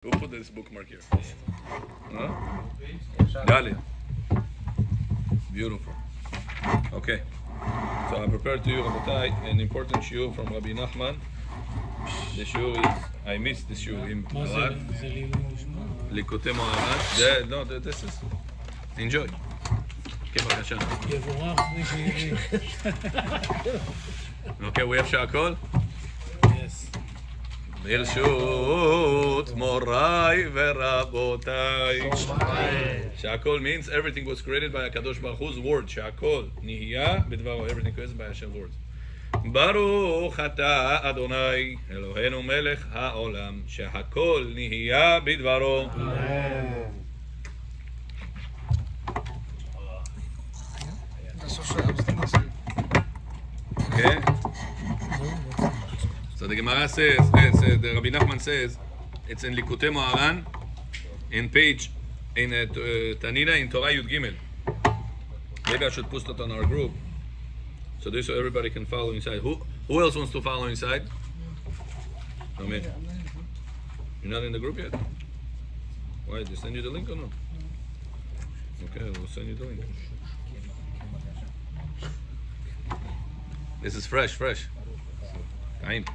Go put this bookmark here. Huh? Galia. Beautiful. Okay. So I prepared to you, Rabotai, an important shiur from Rabbi Nachman. The shiur is, I missed the shiur in Arab. Likutei Moharan. No, this is, enjoy. Okay, we have Shakol? Yes. Birshut Morai Verabotai. Shakol means everything was created by HaKadosh Baruch Hu's word. Shakol Nihiya B'dvaro. Everything created by Hashem's words. Baruch Ata Adonai Eloheinu Melech HaOlam Shehakol Nihiya B'dvaro. Amen. Okay. So the Gemara says, the Rabbi Nachman says, it's in Likutei Moharan, in page, in Tanina, in Torah Yud Gimel. Maybe I should post it on our group, so this so everybody can follow inside. Who else wants to follow inside? No, me. You're not in the group yet? Why? Did they send you the link or no? Okay, we'll send you the link. This is fresh. Time.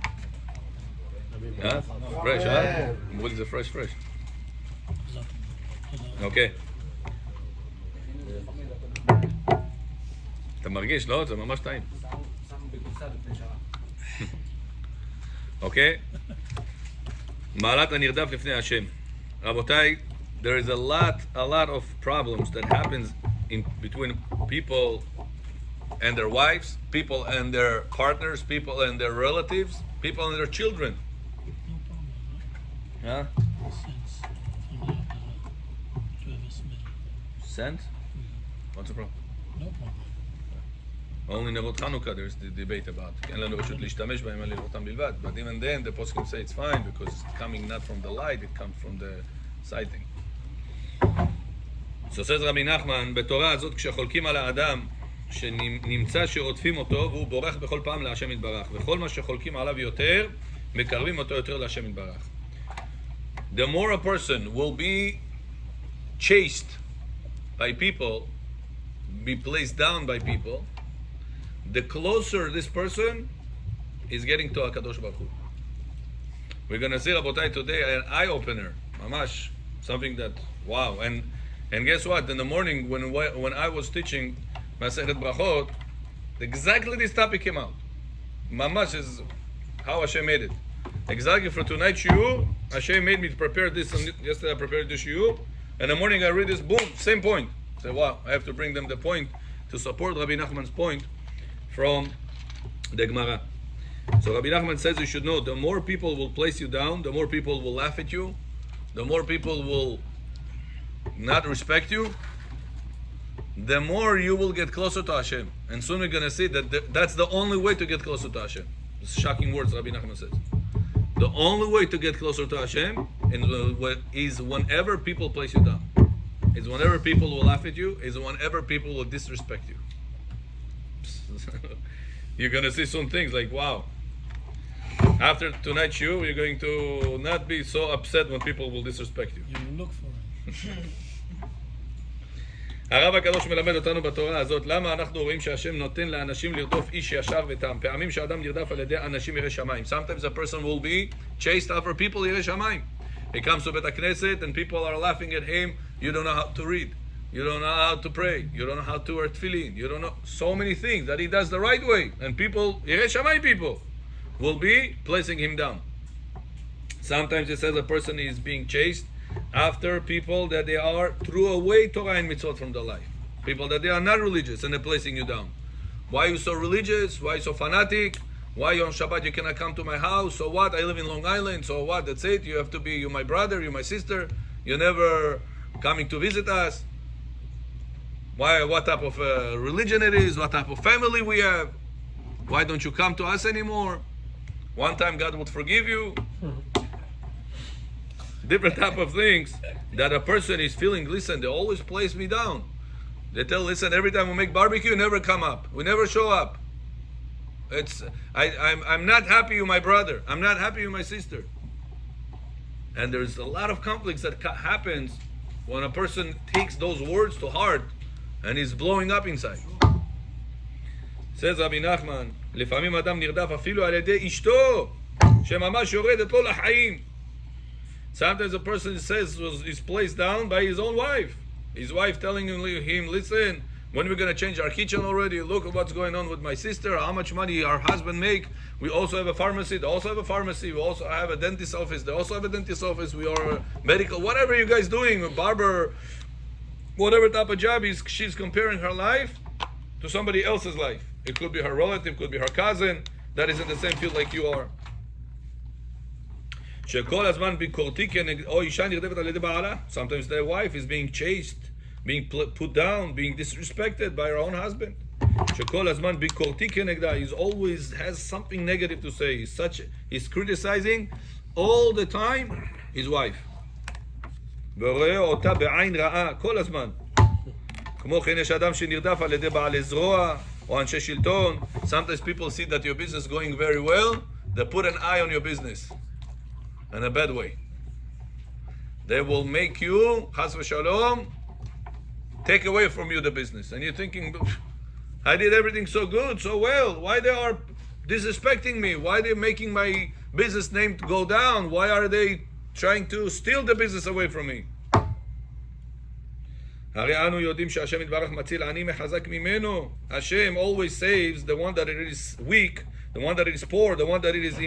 Huh? Fresh, huh? What is the fresh? Okay. אתה מרגיש, לא? זה ממש טעים. אוקיי? מעלת הנרדף לפני השם. רבותיי, there is a lot of problems that happens in between people and their wives, people and their partners, people and their relatives, people and their children. Huh? Sense? What's the problem? No problem. Only Nerot Chanukah there's the debate about. אין לנו רשות להשתמש בהם אלא לראותם בלבד. But even then the poskim say it's fine because it's coming not from the light, it comes from the sighting. So says רבי נחמן, בתורה הזאת כשחולקים על האדם שנמצא שרודפים אותו והוא בורח בכל פעם להשם יתברך, וכל מה שחולקים עליו יותר מקרבים אותו יותר להשם יתברך. The more a person will be chased by people, be placed down by people, the closer this person is getting to HaKadosh Baruch Hu. We're going to see, Rabotai, today an eye-opener, mamash, something that, wow. And guess what? In the morning when I was teaching Masechet Brachot, exactly this topic came out. Mamash is how Hashem made it. Exactly for tonight's shiur, Hashem made me to prepare this, and yesterday I prepared this shiur, and in the morning I read this, boom, same point. I say, wow, I have to bring them the point to support Rabbi Nachman's point from the Gemara. So Rabbi Nachman says you should know, the more people will place you down, the more people will laugh at you, the more people will not respect you, the more you will get closer to Hashem. And soon we're going to see that that's the only way to get closer to Hashem. It's shocking words Rabbi Nachman says. The only way to get closer to Hashem is whenever people place you down. Is whenever people will laugh at you. Is whenever people will disrespect you. You're going to see some things like, wow. After tonight's show, you're going to not be so upset when people will disrespect you. You look for it. הרב הקדוש מלמד אותנו בתורה הזאת, למה אנחנו רואים שהשם נותן לאנשים לרדוף איש ישר ותם? פעמים שאדם נרדף על ידי אנשים יראי שמיים. Sometimes a person will be chased after people יראי שמיים. He comes to בית הכנסת and people are laughing at him. You don't know how to read. You don't know how to pray. You don't know how to wear tefillin. You don't know so many things that he does the right way. And people, יראי שמיים people, will be placing him down. Sometimes it says a person is being chased after people that they threw away Torah and mitzvot from their life. People that they are not religious and they're placing you down. Why are you so religious? Why are you so fanatic? Why on Shabbat you cannot come to my house? So what? I live in Long Island. So what? That's it. You have to be, you're my brother, you're my sister. You're never coming to visit us. Why? What type of religion it is? What type of family we have? Why don't you come to us anymore? One time God would forgive you. Different type of things that a person is feeling. Listen, they always place me down. They tell, listen, every time we make barbecue, you never come up. We never show up. I'm not happy with my brother. I'm not happy with my sister. And there's a lot of conflicts that happens when a person takes those words to heart and is blowing up inside. Says Rabbi Nachman, לפעמים אדם נרדף אפילו על ידי אשתו, שממש יורדת לו לחיים. Sometimes a person is placed down by his own wife. His wife telling him, listen, when we're going to change our kitchen already, look at what's going on with my sister, how much money our husband make. We also have a pharmacy, they also have a pharmacy, we also have a dentist office, they also have a dentist office, we are medical, whatever you guys doing, a barber, whatever type of job, she's comparing her life to somebody else's life. It could be her relative, it could be her cousin, that is in the same field like you are. שכל הזמן ביקורתי או אישה נרדפת על ידי בעלה. Sometimes the wife is being chased, being put down, being disrespected by her own husband. שכל הזמן ביקורתי כנגדה. He always has something negative to say. He's criticizing all the time his wife. ורואה אותה בעין רעה כל הזמן. כמו כן יש אדם שנרדף על ידי בעלי זרוע או אנשי שלטון. Sometimes people see that your business is going very well, they put an eye on your business. In a bad way. They will make you, chas v'shalom, take away from you the business. And you're thinking, I did everything so good, so well. Why they are disrespecting me? Why they making my business name to go down? Why are they trying to steal the business away from me? הרי אנו יודעים שהשם יתברך מציל עני מחזק ממנו. Hashem always saves the one that is weak, the one that is poor, the one that is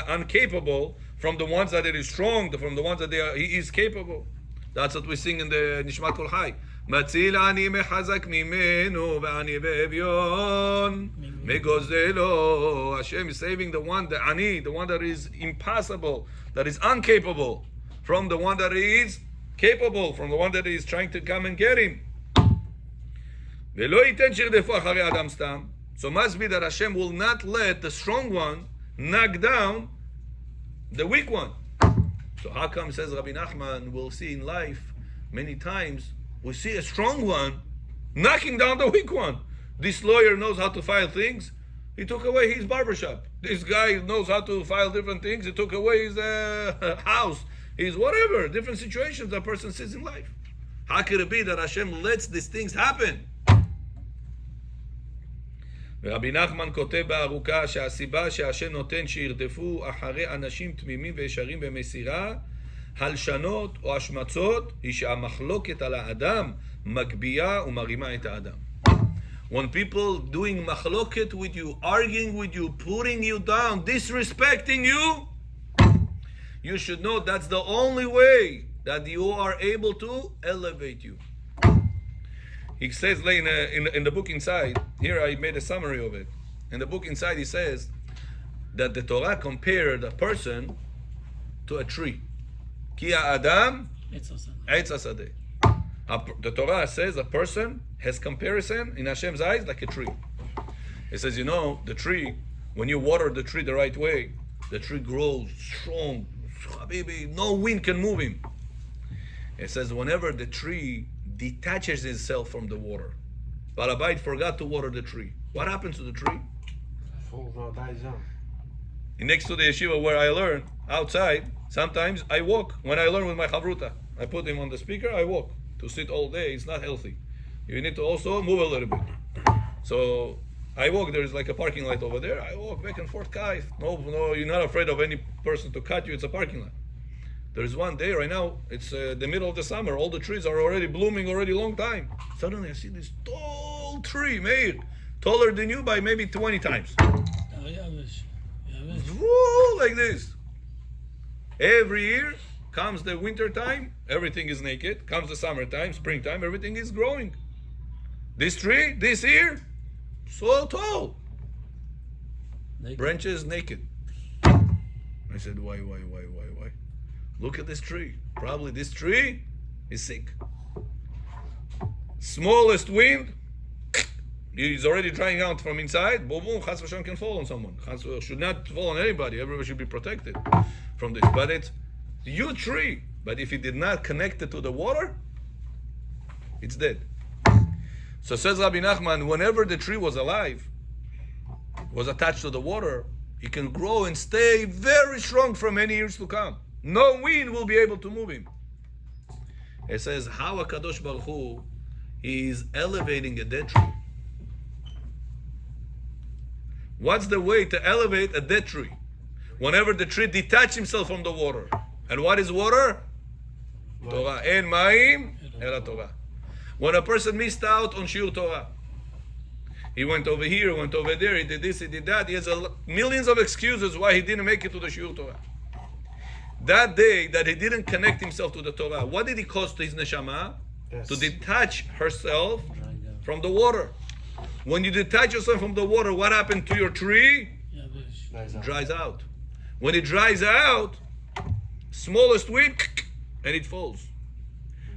incapable, from the ones that it is strong, from the ones that he is capable. That's what we sing in the Nishmat Kol Chai. מציל עני מחזק ממנו ועני באביון מגוזלו. Hashem is saving the one, the ani, the one that is impossible, that is incapable, from the one that is capable, from the one that is trying to come and get him. ולא ייתן שירדפו אחרי אדם סתם. So must be that Hashem will not let the strong one knock down the weak one. So how come, says Rabbi Nachman, we'll see in life many times we see a strong one knocking down the weak one. This lawyer knows how to file things, he took away his barbershop. This guy knows how to file different things, he took away his house, his whatever, different situations a person sees in life. How could it be that Hashem lets these things happen? ורבי נחמן כותב בארוכה שהסיבה שהשם נותן שירדפו אחרי אנשים תמימים וישרים במסירה, הלשנות או השמצות, היא שהמחלוקת על האדם מגבייה ומרימה את האדם. When people doing מחלוקת with you, arguing with you, putting you down, disrespecting you, you should know that's the only way that you are able to elevate you. He says in the book inside, here I made a summary of it. In the book inside he says that the Torah compared a person to a tree. Ki ha'adam eitz hasadeh. The Torah says a person has comparison in Hashem's eyes like a tree. It says, you know, the tree, when you water the tree the right way, the tree grows strong. Habibi, no wind can move him. It says whenever the tree detaches itself from the water, Balabait forgot to water the tree, what happens to the tree? Next to the yeshiva where I learn, outside, sometimes I walk. When I learn with my chavruta, I put him on the speaker, I walk. To sit all day, it's not healthy. You need to also move a little bit. So I walk, there's like a parking lot over there, I walk back and forth, kaif. No, you're not afraid of any person to cut you, it's a parking lot. There's one day right now, it's the middle of the summer, all the trees are already blooming already long time. Suddenly I see this tall tree, Meir, taller than you by maybe 20 times. Woo, like this. Every year comes the winter time, everything is naked. Comes the summertime, springtime, everything is growing. This tree, this year, so tall. Naked. Branches naked. I said, why? Look at this tree. Probably this tree is sick. Smallest wind, he's already drying out from inside. Boom, boom, chas v'shalom can fall on someone. Chas should not fall on anybody. Everybody should be protected from this. But it's a huge tree. But if it did not connect it to the water, it's dead. So says Rabbi Nachman, whenever the tree was alive, was attached to the water, it can grow and stay very strong for many years to come. No wind will be able to move him. It says how HaKadosh Baruch Hu is elevating a dead tree. What's the way to elevate a dead tree? Whenever the tree detaches himself from the water. And what is water? Torah. En ma'im ela Torah. When a person missed out on Shiur Torah, he went over here, went over there, he did this, he did that. He has millions of excuses why he didn't make it to the Shiur Torah. That day that he didn't connect himself to the Torah, what did it cost to his neshama? Yes. To detach herself from the water. When you detach yourself from the water, what happened to your tree? Yeah, this. Dries out. When it dries out, smallest wind, and it falls.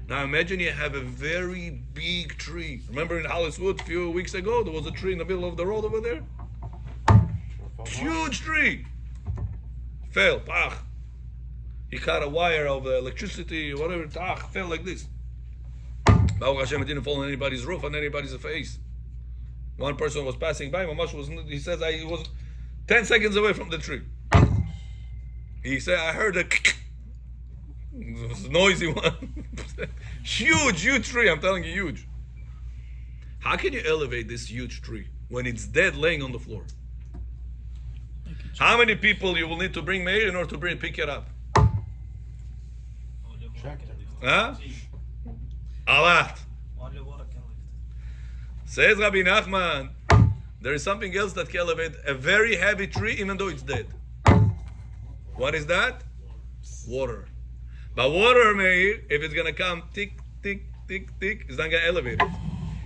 Now imagine you have a very big tree. Remember in Holliswood a few weeks ago, there was a tree in the middle of the road over there? Huge tree. Fell, pach. He cut a wire of the electricity, whatever, fell like this. Baruch Hashem, it didn't fall on anybody's roof, on anybody's face. One person was passing by, Mamash was, he says, he was 10 seconds away from the tree. He said, I heard a it was a noisy one. Huge tree, I'm telling you, huge. How can you elevate this huge tree when it's dead laying on the floor? How many people you will need to bring Meir in order to pick it up? Huh? A lot. Says Rabbi Nachman, there is something else that can elevate a very heavy tree even though it's dead. What is that? Water. But water, Meir, if it's going to come tick, tick, tick, tick, it's not going to elevate it.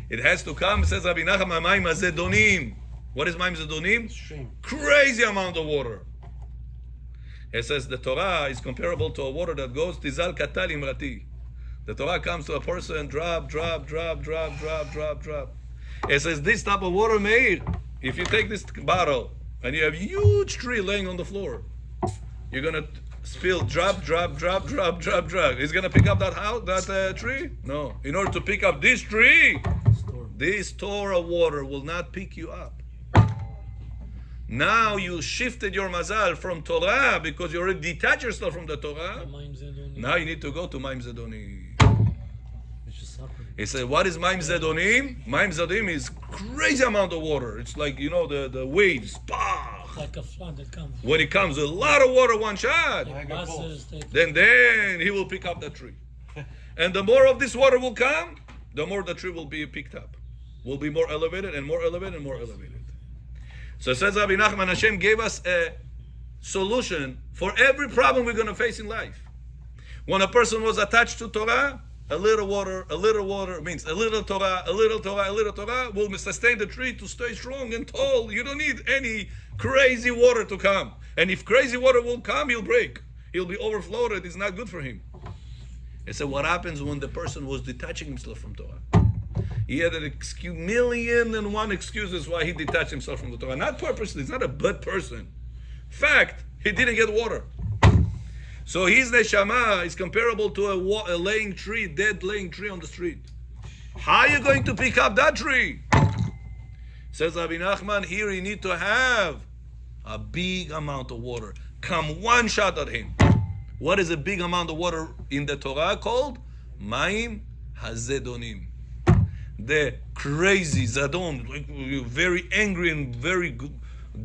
It has to come, says Rabbi Nachman, Mayim Hazedonim. What is Mayim Hazedonim? Stream. Crazy amount of water. It says the Torah is comparable to a water that goes Tizal Katal Imrati. The Torah comes to a person, drop, drop, drop, drop, drop, drop, drop. It says this type of water, Meir, if you take this bottle and you have a huge tree laying on the floor, you're going to spill drop, drop, drop, drop, drop, drop. Is going to pick up that house, that tree? No. In order to pick up this tree, this Torah water will not pick you up. Now you shifted your mazal from Torah because you already detached yourself from the Torah. Now you need to go to Mayim Zedonim. He said, what is Mayim Zedonim? Mayim Zedonim is crazy amount of water. It's like, you know, the waves. Bah! Like a flood that comes. When it comes, a lot of water, one shot. Like buses, Then he will pick up that tree. And the more of this water will come, the more the tree will be picked up. Will be more elevated and more elevated and more elevated. So it says Rabbi Nachman, Hashem gave us a solution for every problem we're going to face in life. When a person was attached to Torah, a little water means a little Torah, a little Torah, a little Torah will sustain the tree to stay strong and tall. You don't need any crazy water to come. And if crazy water will come, he'll break. He'll be overflowed. It's not good for him. It said, what happens when the person was detaching himself from Torah? He had an excuse, 1,000,001 excuses why he detached himself from the Torah. Not purposely. He's not a bad person. Fact, he didn't get water. So his neshama is comparable to a laying tree, dead laying tree on the street. How are you going to pick up that tree? Says Rabbi Nachman, here you need to have a big amount of water. Come one shot at him. What is a big amount of water in the Torah called? Mayim Hazedonim. The crazy Zadon, like very angry and very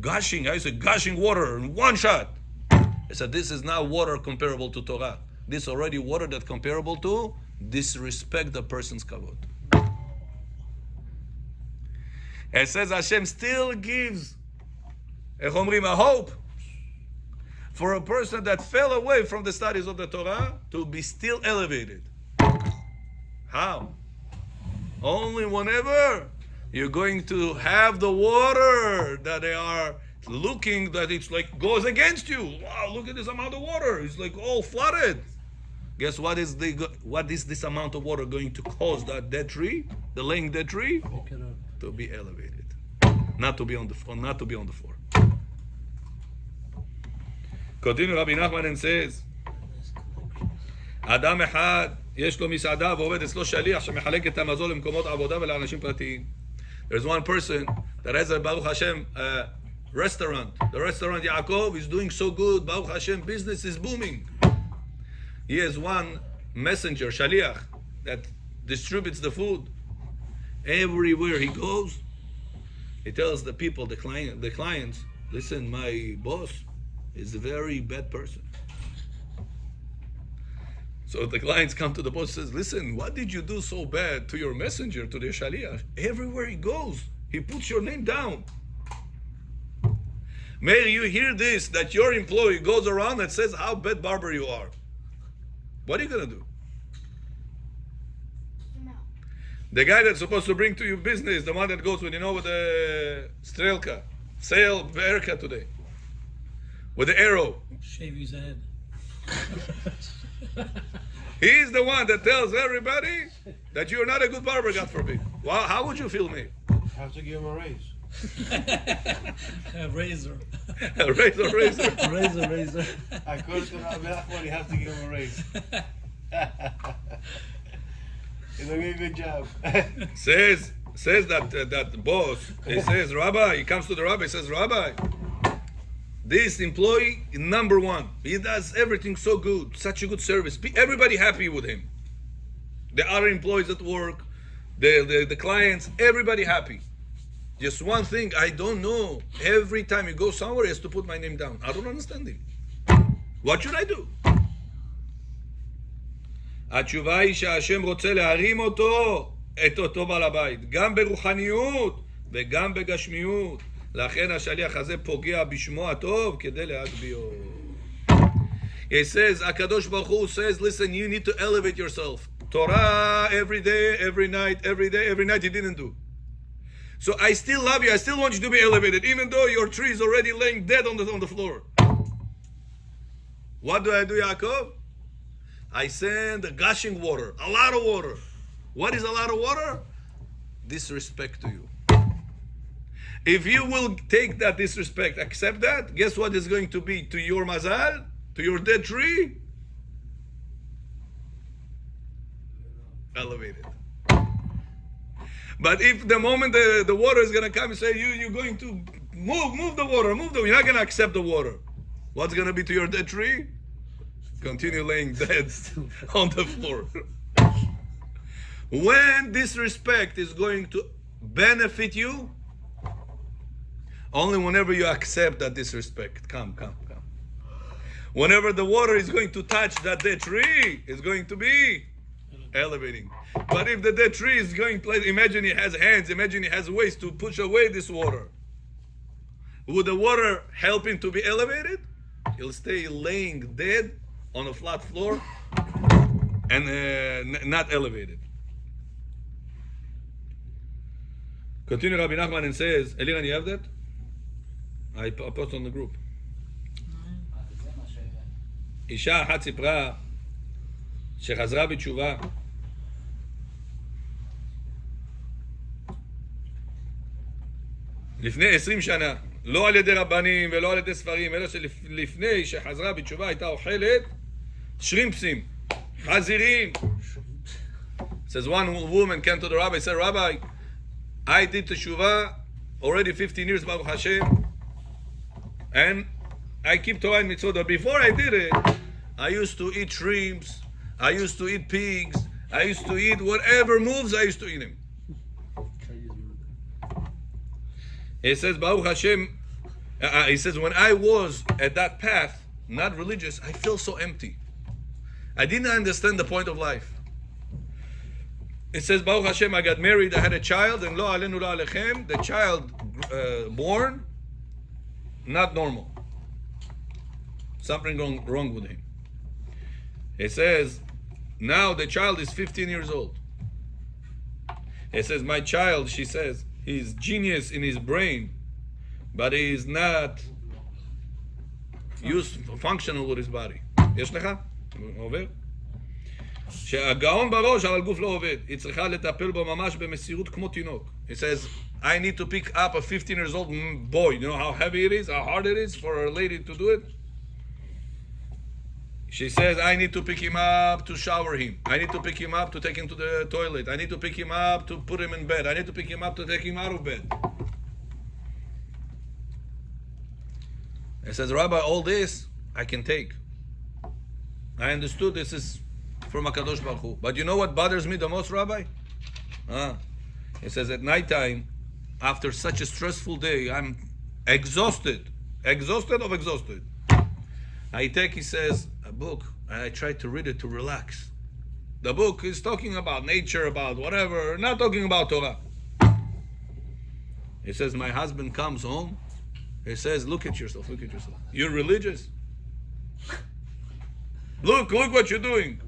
gushing, I say gushing water in one shot. I said, this is not water comparable to Torah. This is already water that's comparable to disrespect the person's kavod. It says Hashem still gives a hope for a person that fell away from the studies of the Torah to be still elevated. How? Only whenever you're going to have the water that they are looking, that it's like goes against you. Wow, look at this amount of water. It's like all flooded. Guess what is this amount of water going to cause that dead tree, the laying dead tree, to be elevated, not to be on the floor, not to be on the floor. Continue Rabbi Nachman and says, אדם אחד יש לו מסעדה ועובד אצלו שליח שמחלק את המזון למקומות עבודה ולאנשים פרטיים. There's one person that has a Baruch Hashem restaurant. The restaurant Yaakov is doing so good. Baruch Hashem, business is booming. He has one messenger, shaliach, that distributes the food. Everywhere he goes, he tells the people, the clients, listen, my boss is a very bad person. So the clients come to the boss and says, listen, what did you do so bad to your messenger, to the shaliach? Everywhere he goes, he puts your name down. May you hear this, that your employee goes around and says how bad barber you are. What are you going to do? No. The guy that's supposed to bring to you business, the one that goes with, with the strelka, sale haircut today, with the arrow. Shave his head. He's the one that tells everybody that you're not a good barber, God forbid. Well, how would you feel, me? Have to give him a raise. A razor. A razor. Razor. I could have you have to give him a raise. He's doing a good job. Says that boss, he says, Rabbi, he comes to the rabbi, he says, Rabbi, this employee is number one. He does everything so good, such a good service. Everybody happy with him. The other employees at work, the clients, everybody happy. Just one thing, I don't know. Every time you go somewhere, he has to put my name down. I don't understand him. What should I do? התשובה היא שהשם רוצה להרים אותו, את אותו בעל הבית, גם ברוחניות וגם בגשמיות. לכן השליח הזה פוגע בשמו הטוב כדי להגביהו. He says, הקדוש ברוך הוא says, listen, you need to elevate yourself. Torah every day, every night, every night he didn't do. So I still love you, I still want you to be elevated, even though your tree is already laying dead on the floor. What do, Yaakov? I send the gushing water, a lot of water. What is a lot of water? Disrespect to you. If you will take that disrespect, accept that, guess what is going to be to your mazal, to your dead tree? Elevated. But if the moment the water is going to come and say, you're going to move the water, you're not going to accept the water. What's going to be to your dead tree? Continue laying dead on the floor. When disrespect is going to benefit you, only whenever you accept that disrespect. Come. Whenever the water is going to touch that dead tree, it's going to be elevating. But if the dead tree is going to, imagine he has hands, imagine he has ways to push away this water. Would the water help him to be elevated? He'll stay laying dead on a flat floor and not elevated. Continue Rabbi Nachman and says, Eliran, you have that? I post on the group. אישה אחת סיפרה שחזרה בתשובה לפני 20 שנה, לא על ידי רבנים ולא על ידי ספרים, אלא שלפני שחזרה בתשובה הייתה אוכלת שרימפסים, חזירים. Says one woman came to the rabbi and said, Rabbi, I did teshuva already 15 years, Baruch Hashem, and I keep Torah and mitzvot. But before I did it, I used to eat shrimps, I used to eat pigs, I used to eat whatever moves, I used to eat them. He says, Baruch Hashem, he says, when I was at that path, not religious, I felt so empty. I didn't understand the point of life. It says, Baruch Hashem, I got married, I had a child, and lo alenu lo alechem, the child born, not normal. Something wrong with him. It says, now the child is 15 years old. It says, my child, she says, he's genius in his brain, but he is not functional with his body. יש לך? עובר? שהגאון בראש, אבל הגוף לא עובד. היא צריכה לטפל בו ממש במסירות כמו תינוק. It says, I need to pick up a 15 years old boy. You know how heavy it is, how hard it is for a lady to do it? She says, I need to pick him up to shower him. I need to pick him up to take him to the toilet. I need to pick him up to put him in bed. I need to pick him up to take him out of bed. It says, Rabbi, all this I can take. I understood this is from HaKadosh Baruch Hu. But you know what bothers me the most, Rabbi? He says at nighttime, after such a stressful day, I'm exhausted. Exhausted of exhausted. I take, he says, a book, and I try to read it to relax. The book is talking about nature, about whatever, not talking about Torah. He says, my husband comes home. He says, look at yourself, look at yourself. You're religious? Look what you're doing.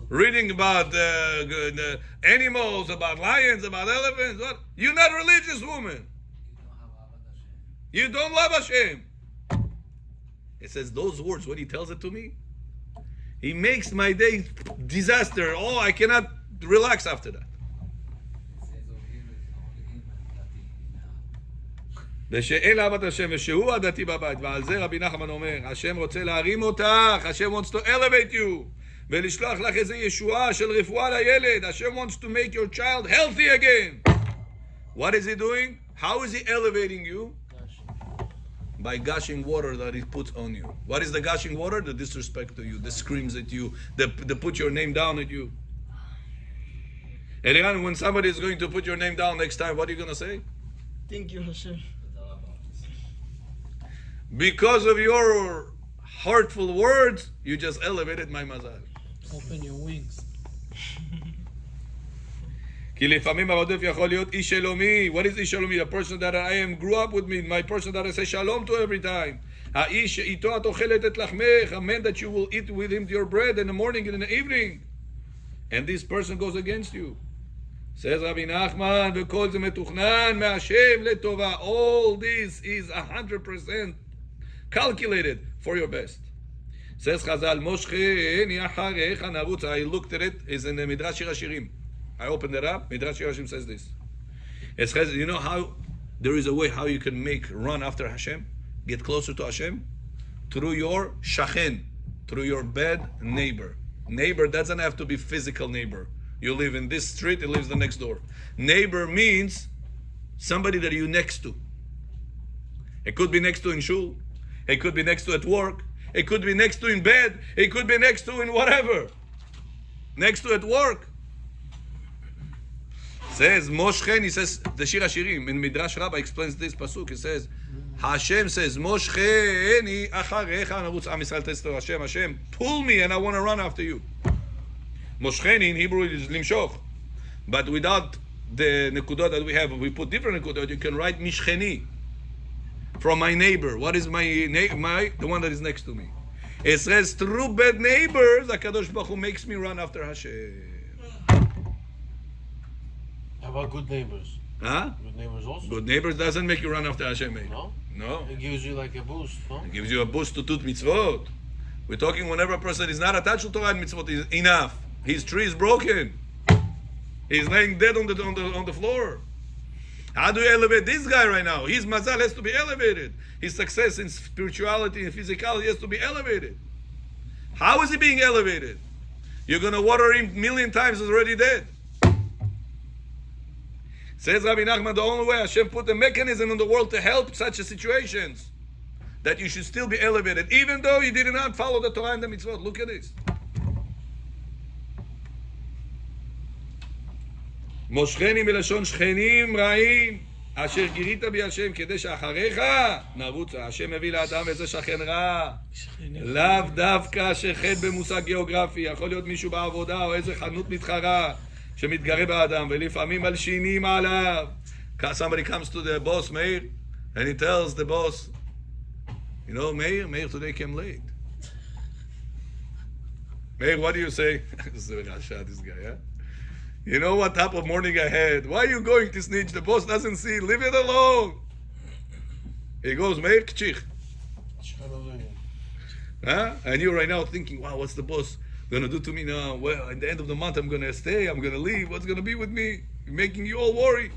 Reading about the animals, about lions, about elephants. What? You're not a religious woman. You don't love Hashem. It says those words, when he tells it to me, he makes my day disaster. Oh, I cannot relax after that. ושאין אהבת השם ושהוא הדתי בבית, ועל זה רבי נחמן אומר, השם רוצה להרים אותך, השם wants to elevate you, ולשלוח לך איזה ישועה של רפואה לילד, השם wants to make your child healthy again. What is he doing? How is he elevating you? By gushing water that he puts on you. What is the gushing water? The disrespect to you, the screams at you, the put your name down at you. Eliran, when somebody is going to put your name down next time, what are you going to say? Thank you, Hashem. Because of your heartful words, you just elevated my mazal. Open your wings. כי לפעמים הרודף יכול להיות איש שלומי. What is איש שלומי? A person that I am grew up with me, my person that I say shalom to every time. האיש שאיתו את אוכלת את לחמך, a man that you will eat with him your bread in the morning and in the evening. And this person goes against you. Says Rabbi Nachman, וכל זה מתוכנן מהשם לטובה. All this is 100% calculated for your best. Says Chazal, Moshe, אני אחריך נרוץ. I looked at it, it's in the Midrash Shir HaShirim. I opened it up, Midrash Shir HaShirim says this. It says, you know how there is a way how you can run after Hashem, get closer to Hashem? Through your shachen, through your bad neighbor. Neighbor doesn't have to be physical neighbor. You live in this street, he lives the next door. Neighbor means somebody that you're next to. It could be next to in shul. It could be next to at work. It could be next to in bed. It could be next to in whatever. Next to at work. Says Moshe, he says the Shir HaShirim in Midrash Rabbah explains this pasuk. He says, Hashem says, Moshe, ani acharecha narutz. Am Yisrael says to Hashem, Hashem, pull me and I want to run after you. Moshcheni in Hebrew is limshoch, but without the nekudot that we have, we put different nekudot. You can write mishcheni, from my neighbor. What is my the one that is next to me? It says through bad neighbors, HaKadosh Baruch Hu makes me run after Hashem. How about good neighbors? Huh? Good neighbors also? Good neighbors doesn't make you run after Hashem, mate. No? No. It gives you like a boost, no? It gives you a boost to tut mitzvot. We're talking whenever a person is not attached to Torah and mitzvot, is enough. His tree is broken. He's laying dead on the floor. How do you elevate this guy right now? His mazal has to be elevated. His success in spirituality and physicality has to be elevated. How is he being elevated? You're going to water him 1,000,000 times, he's already dead. Says Rabbi Nachman, the only way Hashem put a mechanism in the world to help such situations, that you should still be elevated, even though you did not follow the Torah and the mitzvot. Look at this. מושכני מלשון שכנים רעים, אשר גירית בי השם, כדי שאחריך נרוצה. השם מביא לאדם איזה שכן רע. לאו דווקא שחד במושג גיאוגרפי. יכול להיות מישהו בעבודה או איזה חנות מתחרה שמתגרה באדם, ולפעמים מלשינים עליו. Somebody comes to the boss, Meir, and he tells the boss, you know, Meir today came late. Meir, what do you say? This guy, yeah? You know what type of morning I had? Why are you going to snitch? The boss doesn't see. Leave it alone. He goes, Meir kchich. Huh? And you're right now thinking, wow, what's the boss going to do to me now? Well, at the end of the month, I'm going to stay. I'm going to leave. What's going to be with me? Making you all worry.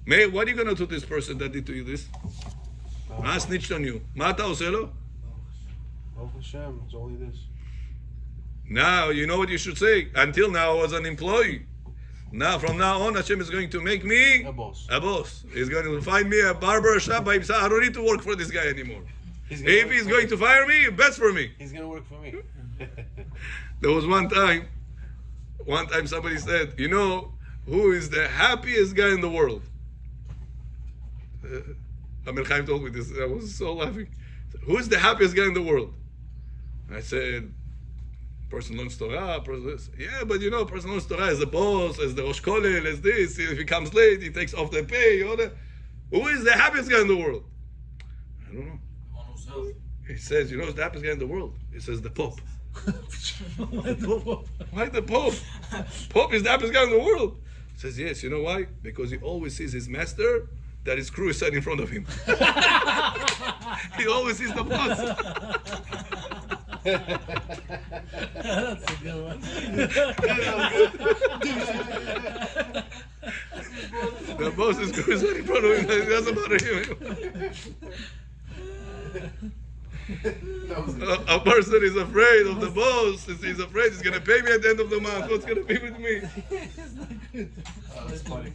Meir, what are you going to do to this person that did to you this? I snitched on you. Ma אתה עושה לו? Baruch Hashem, it's only this. Now, you know what you should say. Until now, I was an employee. Now, from now on, Hashem is going to make me A boss. a boss. He's going to find me a barber shop by himself. I don't need to work for this guy anymore. If he's going to fire me, best for me. He's going to work for me. There was one time somebody said, you know, who is the happiest guy in the world? Amir Chaim told me this. I was so laughing. Who is the happiest guy in the world? I said, person learns Torah, person this. Yeah, but you know, person learns Torah as a boss, as the Rosh Kollel, as this. If he comes late, he takes off the pay. All that. Who is the happiest guy in the world? I don't know. He says, you know who's the happiest guy in the world? He says, the Pope. Why the Pope? Pope is the happiest guy in the world. He says, yes, you know why? Because he always sees his master, that his crew is sitting in front of him. He always sees the boss. That's a good one. The boss is crew is sitting in front of him. It doesn't bother him. A person is afraid of the boss. He's afraid he's going to pay me at the end of the month. What's going to be with me? That's funny.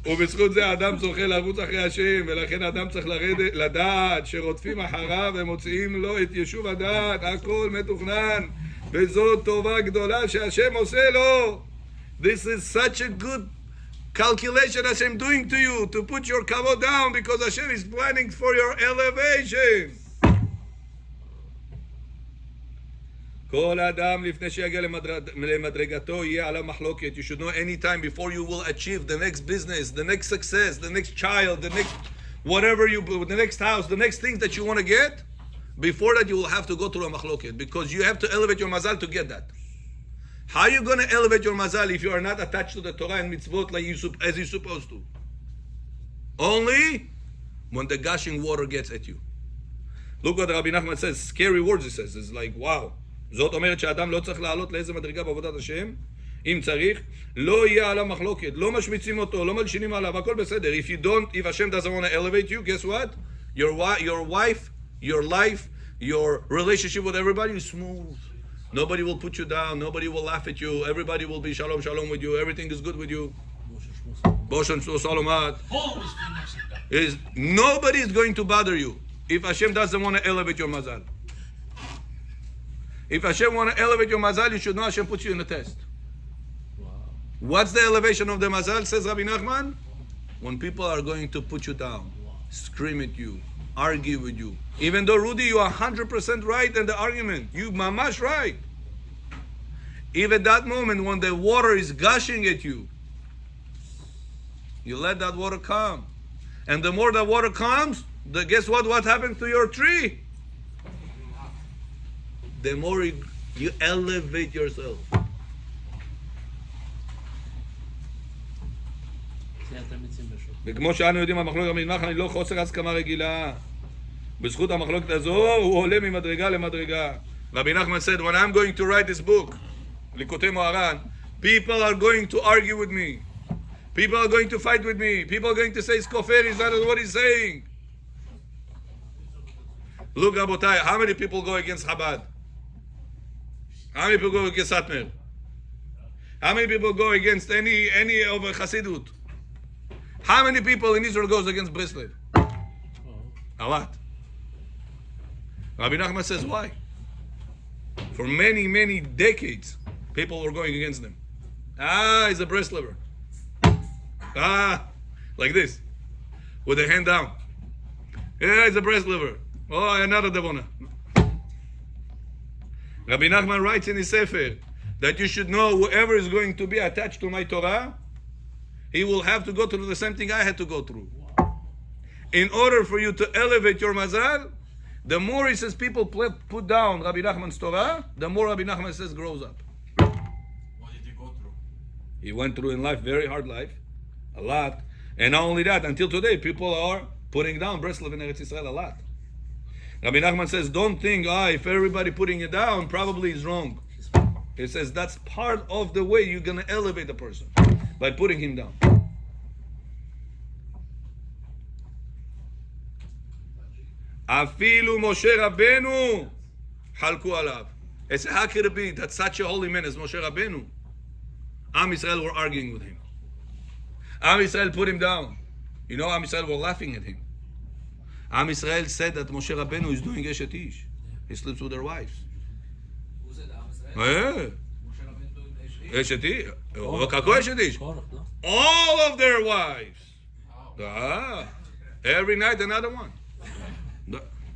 ובזכות זה האדם זוכה לרוץ אחרי השם, ולכן האדם צריך לדעת שרודפים אחריו ומוציאים לו את יישוב הדעת, הכל מתוכנן, וזאת טובה גדולה שהשם עושה לו. This is such a good calculation Hashem doing to you, to put your kavod down, because Hashem is planning for your elevation. כל אדם לפני שיגיע למדרגתו יהיה עליו מחלוקת. You should know any time before you will achieve the next business, the next success, the next child, the next whatever the next house, the next things that you want to get. Before that you will have to go through a מחלוקת, because you have to elevate your mazal to get that. How are you going to elevate your mazal if you are not attached to the Torah and mitzvot like as you're supposed to? Only when the gushing water gets at you. Look what Rabbi Nachman says. Scary words he says. It's like, wow. זאת אומרת שהאדם לא צריך לעלות לאיזה מדרגה בעבודת השם, אם צריך, לא יהיה עליו מחלוקת, לא משמיצים אותו, לא מלשינים עליו, הכל בסדר. If Hashem doesn't want to elevate you, guess what? Your wife, your life, your relationship with everybody is smooth. Nobody will put you down, nobody will laugh at you, everybody will be shalom shalom with you, everything is good with you. Boshan Salomat. Nobody is going to bother you if Hashem doesn't want to elevate your mazal. If Hashem want to elevate your mazal, you should know Hashem puts you in a test. Wow. What's the elevation of the mazal, says Rabbi Nachman? When people are going to put you down, scream at you, argue with you. Even though, Rudy, you are 100% right in the argument. You mamash right. Even that moment when the water is gushing at you, you let that water come. And the more the water comes, guess what happens to your tree? The more you elevate yourself. וכמו שאנו יודעים, המחלוקת המזמח היא לא חוסר הסכמה רגילה. בזכות המחלוקת הזו, הוא עולה ממדרגה למדרגה. Rabbi Nachman said, when I'm going to write this book, Likutei Moharan, people are going to argue with me. People are going to fight with me. People are going to say, Skofer is not what he's saying. Look, Rabotai, how many people go against Chabad? How many people go against Satmer? How many people go against any of Hasidut? How many people in Israel goes against Breslev? A lot. Rabbi Nachman says why? For many, many decades, people were going against them. He's a Breslever. Like this, with the hand down. Yeah, he's a Breslever. Oh, another Devona. Rabbi Nachman writes in his Sefer that you should know whoever is going to be attached to my Torah, he will have to go through the same thing I had to go through. In order for you to elevate your mazal, the more he says people put down Rabbi Nachman's Torah, the more Rabbi Nachman says grows up. What did he go through? He went through in life, very hard life, a lot. And not only that, until today, people are putting down Breslev in Eretz Yisrael a lot. Rabbi Nachman says, don't think, if everybody putting it down, probably is wrong. He says, that's part of the way you're going to elevate a person, by putting him down. Afilu Moshe Rabbeinu halku alav. It's how could it be that such a holy man as Moshe Rabbeinu, Am Yisrael were arguing with him. Am Yisrael put him down. You know, Am Yisrael were laughing at him. Am Yisrael said that Moshe Rabbeinu is doing Eshet Ish. He sleeps with their wives. אשת איש. וככה אשת איש. קורח, לא? All of their wives. Every night another one.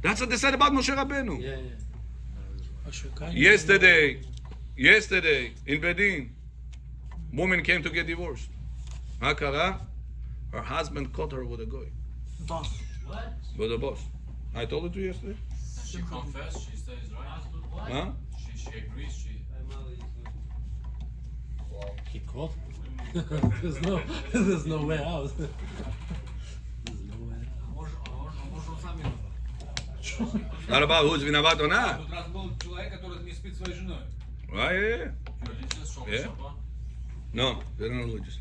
That's what they said about Moshe Rabbeinu. Yeah, yeah. משהו כאן. Yesterday, in Bedin, woman came to get divorced. מה קרה? Her husband caught her with a goy. Boss. With a boss. I told it to you yesterday. She confessed, she says right. Huh? She agrees, she... He caught. There's no way out. There's no way out. Not about who's виноват or not. Тут раз был человек, который не спит своей женой. Right? Yeah. Religious, Shomer Yeah. Shabbat. No, they're not religious.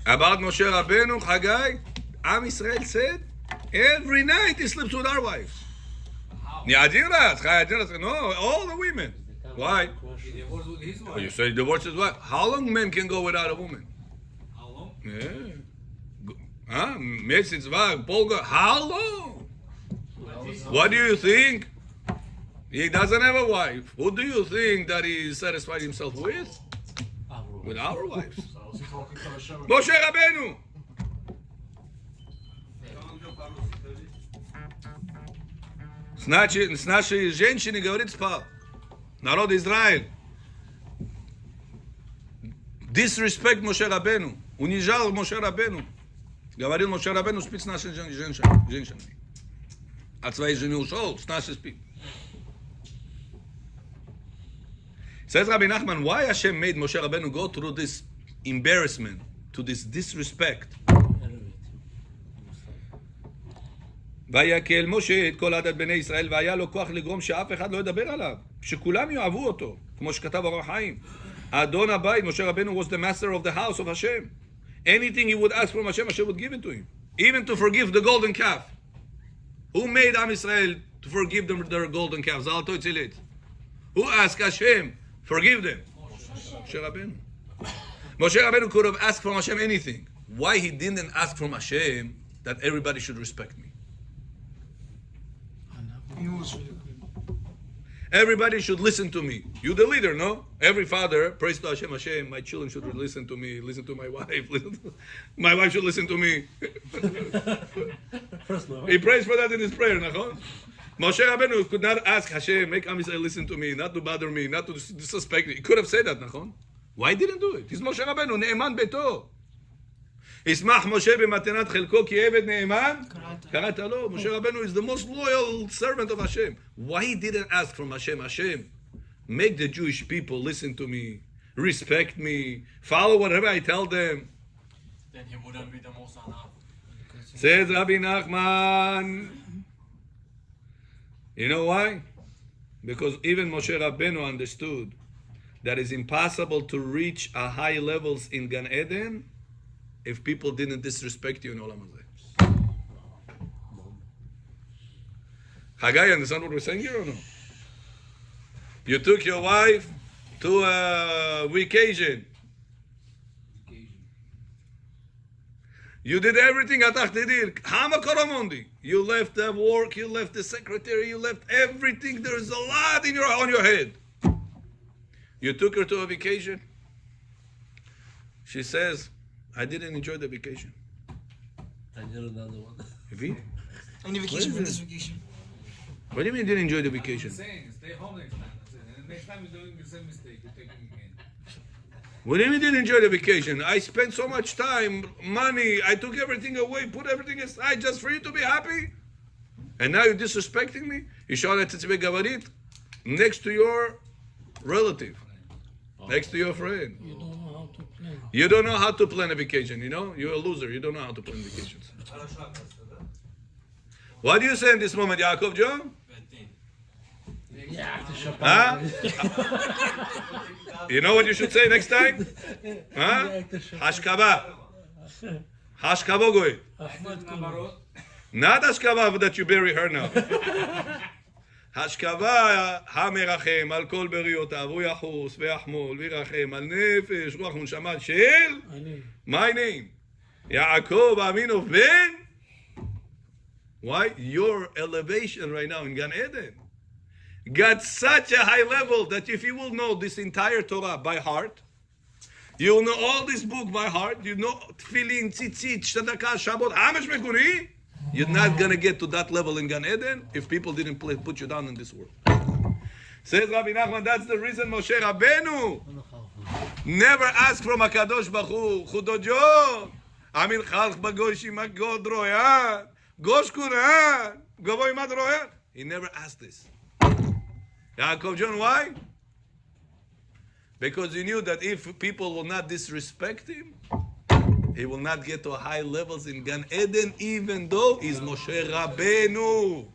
About Moshe Rabbeinu, Chagai, Am Israel said, every night he sleeps with our wives. No, all the women. Why? He divorced with his Oh, you wife. say divorce is what? How long men can go without a woman? How long? Yeah. Huh? Mitzvah, Polga. How long? What do you think? He doesn't have a wife. Who do you think that he satisfied himself with? With our wives. Moshe Rabbeinu. С нашей женщиной говорит спал. Народ Израиль. Disrespect Moshe Rabbeinu. Унижал Moshe Rabbeinu. Говорил Moshe Rabbeinu спит с нашей женщиной. От своей жены ушел, с нашей спит. Says Rabbi Nachman, why Hashem made Moshe Rabbeinu go through this embarrassment, to this disrespect? ויקל משה את כל עדת בני ישראל, והיה לו כוח לגרום שאף אחד לא ידבר עליו, שכולם יאהבו אותו, כמו שכתב אור החיים. אדון הבית, Moshe Rabbeinu was the master of the house of Hashem. Anything he would ask from Hashem, Hashem would give it to him. Even to forgive the golden calf. Who made Am Israel to forgive them their golden calves? Who asked Hashem, forgive them? Moshe Rabbeinu. Moshe Rabbeinu could have asked from Hashem anything. Why he didn't ask from Hashem that everybody should respect me? He was really good. Everybody should listen to me. You the leader, no? Every father prays to Hashem, Hashem, my children should listen to me, listen to my wife. My wife should listen to me. First no. He prays for that in his prayer, nachon? Moshe Rabbeinu could not ask Hashem, make Am Yisrael listen to me, not to bother me, not to disrespect me. He could have said that, nachon? Why didn't do it? He's Moshe Rabbeinu, נאמן ביתו. ישמח משה במתנת חלקו כי עבד נאמן קראת לו. Moshe Rabbeinu is the most loyal servant of Hashem. Why he didn't ask from Hashem, Hashem, make the Jewish people listen to me, respect me, follow whatever I tell them? Then he wouldn't be the most honored. Says Rabbi Nachman. You know why? Because even Moshe Rabbeinu understood that it's impossible to reach a high levels in Gan Eden if people didn't disrespect you in Olam Hazeh. Hagai, you understand what we're saying here or no? You took your wife to a vacation. You did everything at Achtidir. Hama Koromondi. You left the work, you left the secretary, you left everything. There's a lot on your head. You took her to a vacation. She says, I didn't enjoy the vacation. I did another one. Vivi? Any vacation for this vacation? What do you mean didn't enjoy the I'm vacation? saying, stay home next time. That's it. And next time you're doing the same mistake, you're taking again. What do you mean didn't enjoy the vacation? I spent so much time, money, I took everything away, put everything aside just for you to be happy? And now you're disrespecting me? You show that it's Gavarit next to your relative, next to your friend. You don't know how to plan. You don't know how to plan a vacation, you know? You're a loser. You don't know how to plan vacations. What do you say in this moment, Yaakov John? Yeah, to Huh? You know what you should say next time? Huh? Hashkava. Hashkava goy. Not Hashkava that you bury her now. השכבה המרחם על כל בריאותיו, הוא יחוס ויחמול וירחם על נפש, רוח ונשמה של my name. יעקב אבינו בן. Why? Your elevation right now in Gan Eden. got such a high level that if you will know this entire Torah by heart, you will know all this book by heart, you know Tefillin, Tzitzit, Shtadakah, Shabbat, Hamesh Mekuni, you're not going to get to that level in Gan Eden if people didn't put you down in this world. Says Rabbi Nachman, that's the reason Moshe Rabbeinu never asked from HaKadosh Baruch Hu, Chudojon, Amil Chalch Bagosh Imagod Royan, Gosh Kuran, Govoy Mad Royan. He never asked this. Yaakov John, why? Because he knew that if people will not disrespect him, he will not get to high levels in Gan Eden, even though he's Moshe Rabbeinu.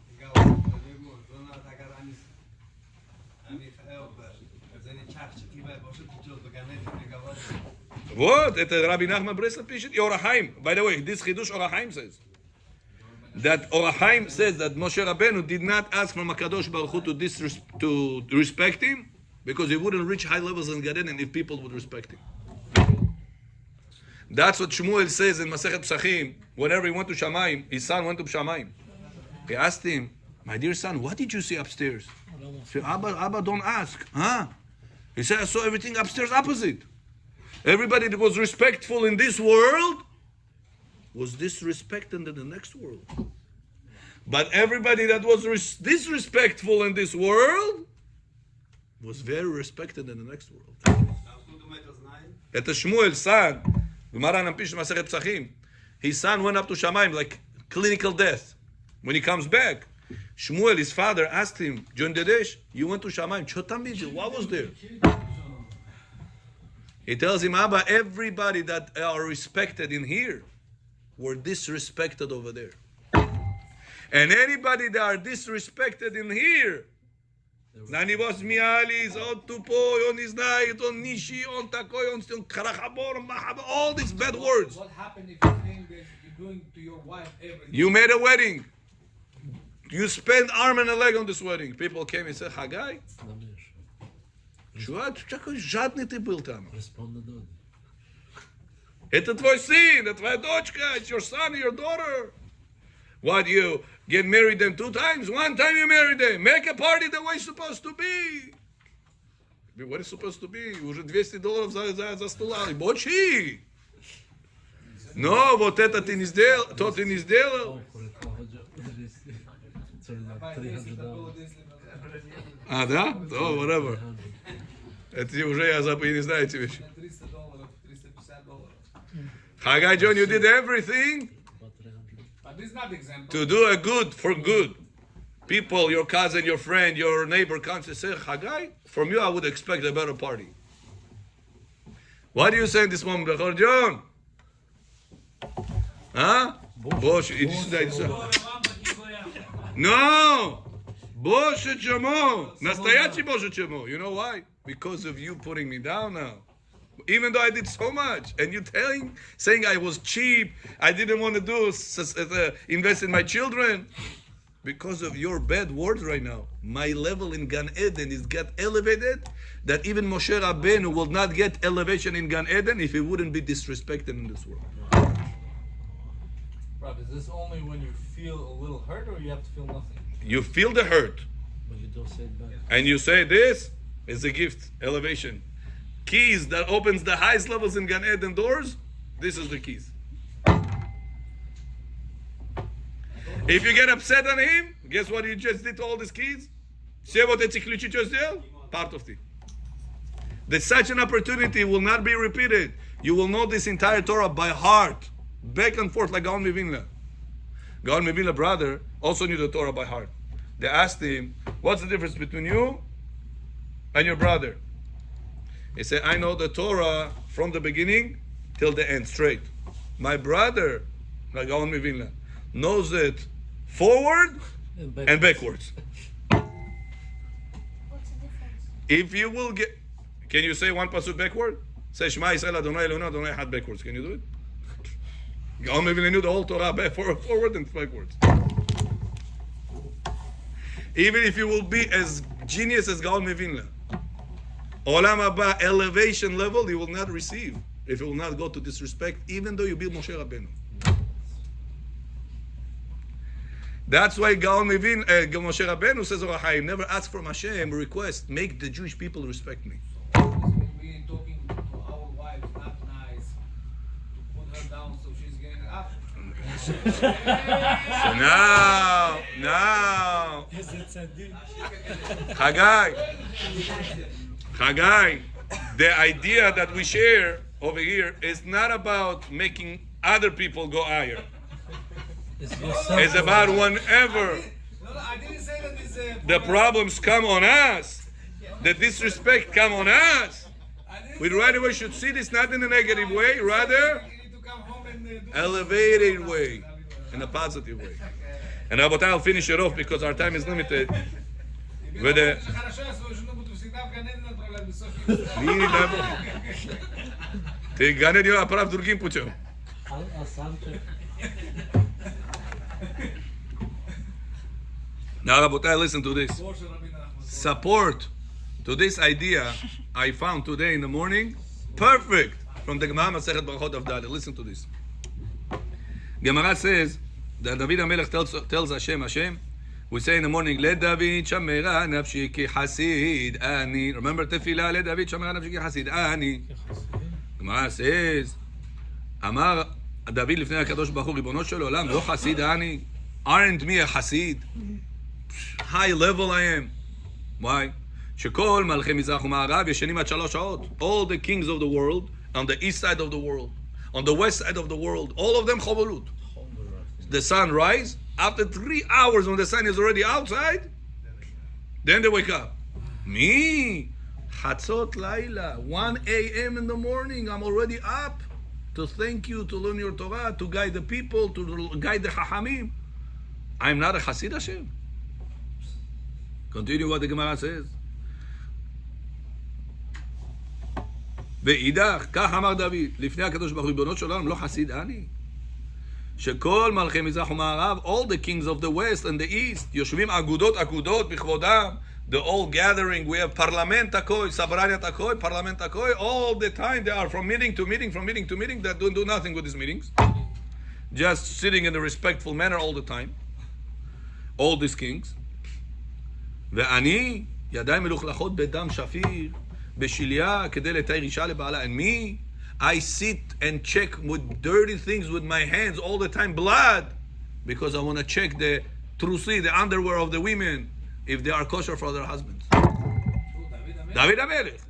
What? Rabbi Nachman Breslev Pishet Orachaim. By the way, this Chidush Orachaim says that Orachaim says that Moshe Rabbeinu did not ask from HaKadosh Baruch Hu to respect him because he wouldn't reach high levels in Gan Eden if people would respect him. That's what Shmuel says in Masechet Psachim. Whenever he went to Shamayim, his son went to Shamayim. He asked him, "My dear son, what did you see upstairs?" He said, Abba, don't ask. Huh? He said, I saw everything upstairs opposite. Everybody that was respectful in this world was disrespected in the next world. But everybody that was disrespectful in this world was very respected in the next world. At the Shmuel's son, his son went up to Shamayim like clinical death. When he comes back, Shmuel, his father, asked him, John Dedesh, you went to Shamayim. What was there? He tells him, Abba, everybody that are respected in here were disrespected over there. And anybody that are disrespected in here, Nani was mialis, on tupoy, on iznait, on nishi, on takoy, on karachabor, mahabor, all these bad words. What happened if you think that you're doing to your wife everything? You made a wedding. You spent arm and a leg on this wedding. People came and said, Hagai, какой жадный ты был там. Это твой сын, это твоя дочка, it's your son, your daughter. What, you get married them 2 times? 1 time you married them. Make a party the way it's supposed to be. What is supposed to be? Уже $200 за стола. Бочи! Но вот это ты не сделал, то ты не сделал. А, да? Oh, whatever. Это уже я не знаю эти вещи. Hagai John, you did everything But this is not example. to do a good for good. People, your cousin, your friend, your neighbor comes and says, Hagai, from you I would expect a better party. What do you say in this moment, Bechor John? Huh? Bosh, no! Bosh Chemo! Nastayachi Bosh Chemo. You know why? Because of you putting me down now. Even though I did so much, and you saying I was cheap, I didn't want to invest in my children. Because of your bad words right now, my level in Gan Eden is got elevated, that even Moshe Rabbeinu will not get elevation in Gan Eden if he wouldn't be disrespected in this world. Rob, is this only when you feel a little hurt, or you have to feel nothing? You feel the hurt, But you don't say it back. and you say this is a gift, elevation. Keys that opens the highest levels in Gan Eden doors, this is the keys. If you get upset on him, guess what he just did to all these keys? See what эти ключи что сделал? Part of it. That such an opportunity will not be repeated. You will know this entire Torah by heart, back and forth like Gaon Mivilna. Gaon Mivilna brother also knew the Torah by heart. They asked him, what's the difference between you and your brother? He said, I know the Torah from the beginning till the end, straight. My brother, like Gaon Mivilna, knows it forward and backwards. What's the difference? If you will get, can you say one pasuk backward? Say Shema Yisrael Adonai Eloheinu Adonai Echad backwards. Can you do it? Gaon Mivilna knew the whole Torah forward and backwards. Even if you will be as genius as Gaon Mivilna, Olam Haba elevation level you will not receive if you will not go to disrespect, even though you be Moshe Rabbeinu. That's why Gaon Mevin, Moshe Rabbeinu says, "Or Chaim, never ask from Hashem a request. Make the Jewish people respect me." We talking to our wives, not nice. To put her down so she's getting up. So now, Chagai, the idea that we share over here is not about making other people go higher. It's about whenever No, I didn't say that it's the problems come on us, the disrespect come on us, we right away should see this not in a negative way, rather you need to come home and do elevated way, in a positive way. And Rabotai, I'll finish it off because our time is limited. With the שחרשו יעשו ישנו בו תפסידה וגן עדן נטרולד בסוף Ты Ганед я прав другим путем. Now, Rabotai, listen to this. Support to this idea I found today in the morning. Perfect. From the Gemara Masechet Brachot of Dalet. Listen to this. Gemara says that David HaMelech tells Hashem, we say in the morning, Let David Shamera Nafshi Ki Hasid Ani. Remember Tefillah, Let David Shamera Nafshi Ki Hasid Ani. Gemara says, Amar David לפני הקדוש ברוך הוא, ריבונו של עולם, לא חסיד אני. Aren't me a Hasid? High level I am. Why? שכל מלכי מזרח ומערב ישנים עד 3 שעות. All the kings of the world, on the east side of the world, on the west side of the world, all of them chobolut. The sun rise, after 3 hours when the sun is already outside, then they wake up. Me, Chatzot Laila, 1 a.m. in the morning, I'm already up to thank you, to learn your Torah, to guide the people, to guide the Chachamim. I'm not a Hasid Hashem. Continue what the Gemara says. ואידך, כך אמר דוד, לפני הקדוש ברוך הוא, ריבונו של עולם, לא חסיד אני. שכל מלכי מזרח ומערב, all the kings of the west and the east, יושבים אגודות בכבודם, they're all gathering, we have parliament הכוי, סברניית הכוי, parliament הכוי, all the time they are from meeting to meeting, from meeting to meeting, that don't do nothing with these meetings. Just sitting in a respectful manner all the time. All these kings. ואני, ידיים מלוכלכות בדם שפיר, בשליה כדי לתאר אישה לבעלה. And me, I sit and check with dirty things with my hands all the time, blood, because I want to check the trusi, the underwear of the women, if they are kosher for their husbands. David HaMelech.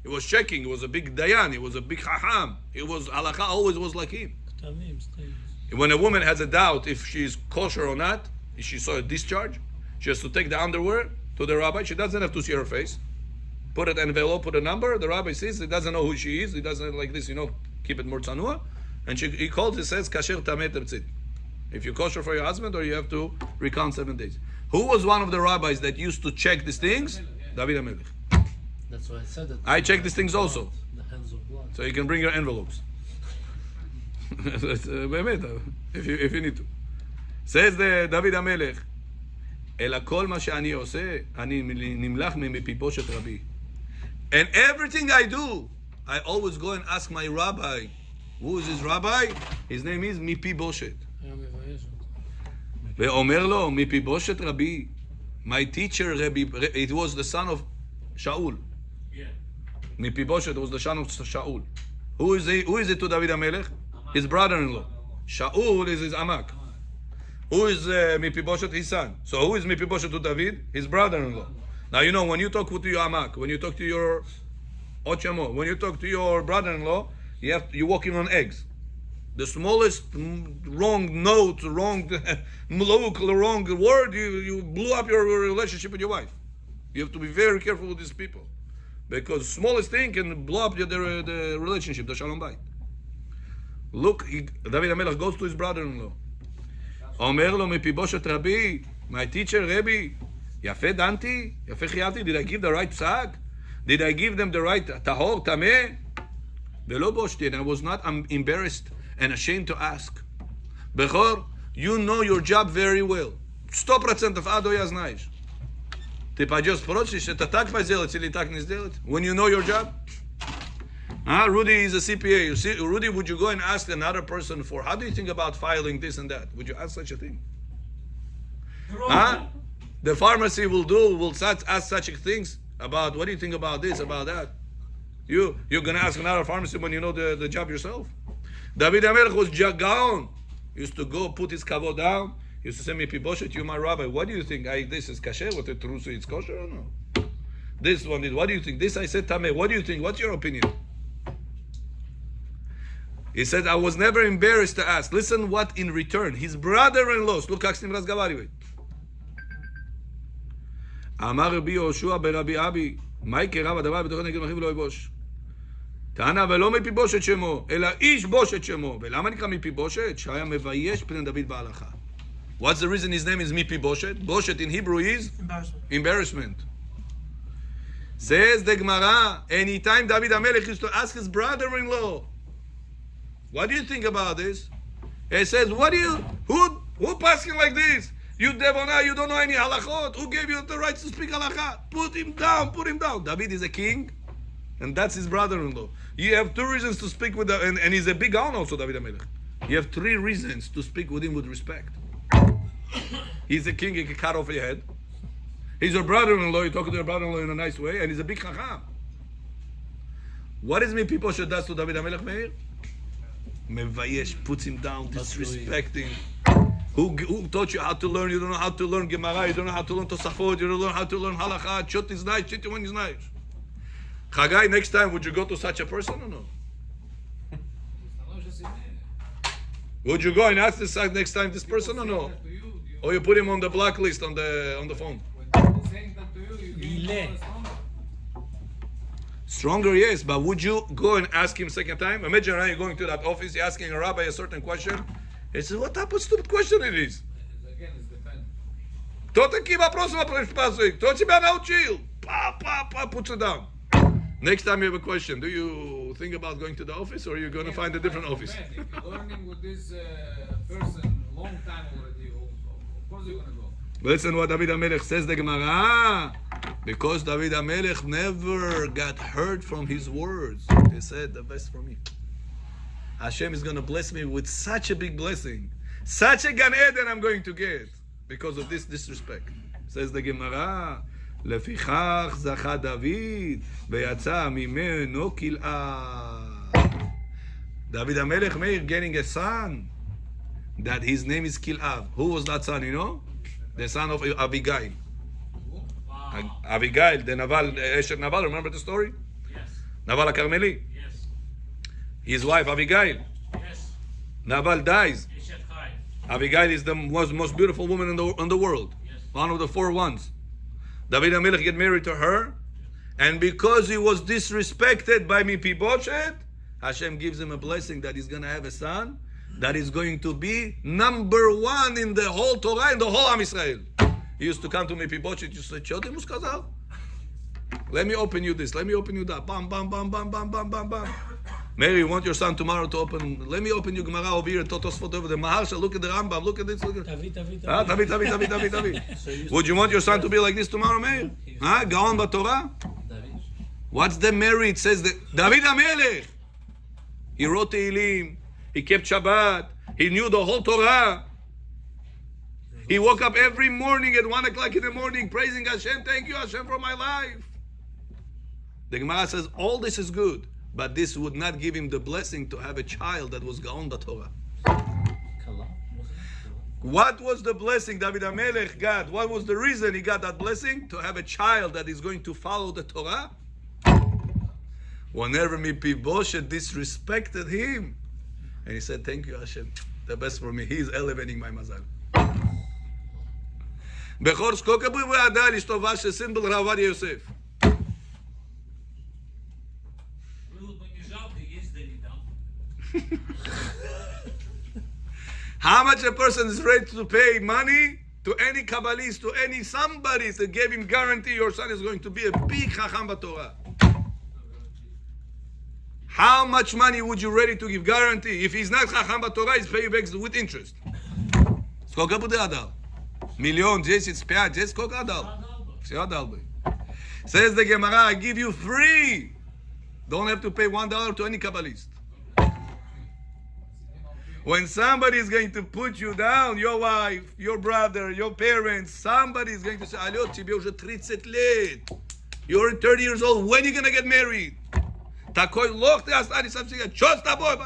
He was checking. He was a big dayan. He was a big chacham. He was halakha. Always was like him. When a woman has a doubt if she is kosher or not, if she saw a discharge, she has to take the underwear to the rabbi. She doesn't have to see her face. Put an envelope, put a number. The rabbi sees. He doesn't know who she is. He doesn't like this, keep it more tzanua. And he calls. He says, "Kasher tameh tertzit." If you're kosher for your husband, or you have to recount 7 days. Who was one of the rabbis that used to check these things? David HaMelech. That's why I said that. I check these things also, The hands of blood. so you can bring your envelopes. באמת, if you need to. Says the David HaMelech, אלא כל מה שאני עושה, אני נמלח מפיבושת רבי. And everything I do, I always go and ask my rabbi. Who is his rabbi? His name is מפיבושת. היה מבייש אותו. ואומר לו, מפיבושת רבי, my teacher, Rabbi, it was the son of Shaul. מפיבושת was the son of Shaul. Who is it to David HaMelech? His brother-in-law. Shaul is his amak. Who is Mepiboshet? His son. So who is Mepiboshet to David? His brother-in-law. Now when you talk to your amak, when you talk to your ochamo, when you talk to your brother-in-law, you're walking on eggs. The smallest wrong note, wrong look, wrong word, you blew up your relationship with your wife. You have to be very careful with these people, because smallest thing can blow up the relationship, the shalom bayit. Look, David HaMelech goes to his brother-in-law. אומר לו מפיבושת רבי, my teacher, Rabbi, יפה דנתי? יפה חייבתי? Did I give the right psak? Did I give them the right tahor, tameh? ולא בושתי, and I was not embarrassed and ashamed to ask. בכור, you know your job very well. 100% אדו יזנאיש. Ты пойдешь прочишь, это так сделать или так не сделать? When you know your job? Rudy is a CPA. You see, Rudy, would you go and ask another person for, how do you think about filing this and that? Would you ask such a thing? Huh? The pharmacy will ask such things about, what do you think about this, about that? You're gonna ask another pharmacy when you know the job yourself. David HaMelech was gaon. He used to go put his kavod down. He used to say me, Piboshet, you my rabbi. What do you think? This is kasher? What the truth is kosher or no? This one is. What do you think? This I said tameh. What do you think? What's your opinion? He said, I was never embarrassed to ask. Listen what in return. His brother-in-law, look how Ras Gavari. אמר רבי יהושע ברבי אבי, מה יקרב הדבר בתוך נגד מחיו ולא יבוש? טענה ולא מפי בושת שמו, אלא איש בושת שמו. ולמה נקרא מפי בושת? שהיה מבייש פני דוד בהלכה. What's the reason his name is מפי בושת? בושת in Hebrew is? Embarrassment. Says the Gemara, anytime David HaMelech used to ask his brother-in-law, what do you think about this? He says, who passing like this? You Devona, you don't know any halachot. Who gave you the right to speak halakha? Put him down, put him down. David is a king, and that's his brother-in-law. You have two reasons to speak with him, and he's a big gaon also, David HaMelech. You have three reasons to speak with him with respect. He's a king, he can cut off your head. He's your brother-in-law, you're talking to your brother-in-law in a nice way, and he's a big chacham. What is me people should do to David HaMelech, Meir? Mevayesh, puts him down, disrespecting. Who taught you how to learn? You don't know how to learn Gemara. You don't know how to learn Tosafot. You don't know how to learn Halakha. Chut is nice. Chitwan is nice. Chagai, next time, would you go to such a person or no? Would you go and ask this next time this person or no? Or you put him on the blacklist on the phone? Stronger, yes, but would you go and ask him second time? Imagine now you're going to that office, you're asking a rabbi a certain question. He says, what type of stupid question it is? Again, it's depends. Кто такие вопросы спрашивает? Кто тебя научил? Puts it down. Next time you have a question, do you think about going to the office or are you going to find a different office? If you're learning with this person a long time already, of course you're going to go. Listen what David HaMelech says, the Gemara. Because David HaMelech never got hurt from his words. He said, the best for me. Hashem is going to bless me with such a big blessing. Such a Gan Eden I'm going to get. Because of this disrespect. Says the Gemara. לפיכך זכה דוד ויצא ממנו כלאב. David HaMelech Meir getting a son. That his name is Kil'av. Who was that son, you know? The son of Abigail. Wow. Abigail, the Naval, Eshet Naval, remember the story? Yes. Naval HaKarmeli. Yes. His wife Abigail. Yes. Naval dies. Eshet Chai. Abigail is the most beautiful woman in the world. Yes. One of the four ones. David HaMelech get married to her. And because he was disrespected by Mephibosheth, Hashem gives him a blessing that he's going to have a son that is going to be number one in the whole Torah, in the whole Am Yisrael. He used to come to Mephibosheth, you said, Chote Muskazal? Let me open you this, let me open you that. Bam, bam, bam, bam, bam, bam, bam, bam. Mary, you want your son tomorrow to open, let me open you Gemara over here, Tosfot over the Maharsha, look at the Rambam, look at this, look at Tavi. Would you want your son to be like this tomorrow, Mary? Huh? Gaon B'Torah? What's the merit? Says the David HaMelech. He wrote Tehillim. He kept Shabbat. He knew the whole Torah. He woke up every morning at 1 o'clock in the morning praising Hashem. Thank you, Hashem, for my life. The Gemara says all this is good, but this would not give him the blessing to have a child that was Gaon B'Torah. What was the blessing David HaMelech got? What was the reason he got that blessing? To have a child that is going to follow the Torah? Whenever Mephibosheth disrespected him, and he said, thank you Hashem, the best for me. He is elevating my mazal. בכור סקוקה בוי ועדה לשטובה שסין בלרעבד יוסף. How much a person is ready to pay money to any Kabbalist, to any somebody that gave him guarantee your son is going to be a big Chacham b'Torah. How much money would you ready to give guarantee? If he's not Chacham b'Torah, he's paying back with interest. Сколько bude Adal? Million, 10, 5, 10, сколько Adal? Все Adal. Says the Gemara, I give you free. Don't have to pay $1 to any Kabbalist. When somebody is going to put you down, your wife, your brother, your parents, somebody is going to say, Alio, тебе уже 30 лет. You're 30 years old. When are you going to get married? Такой лох ты останешься совсем. Что с тобой?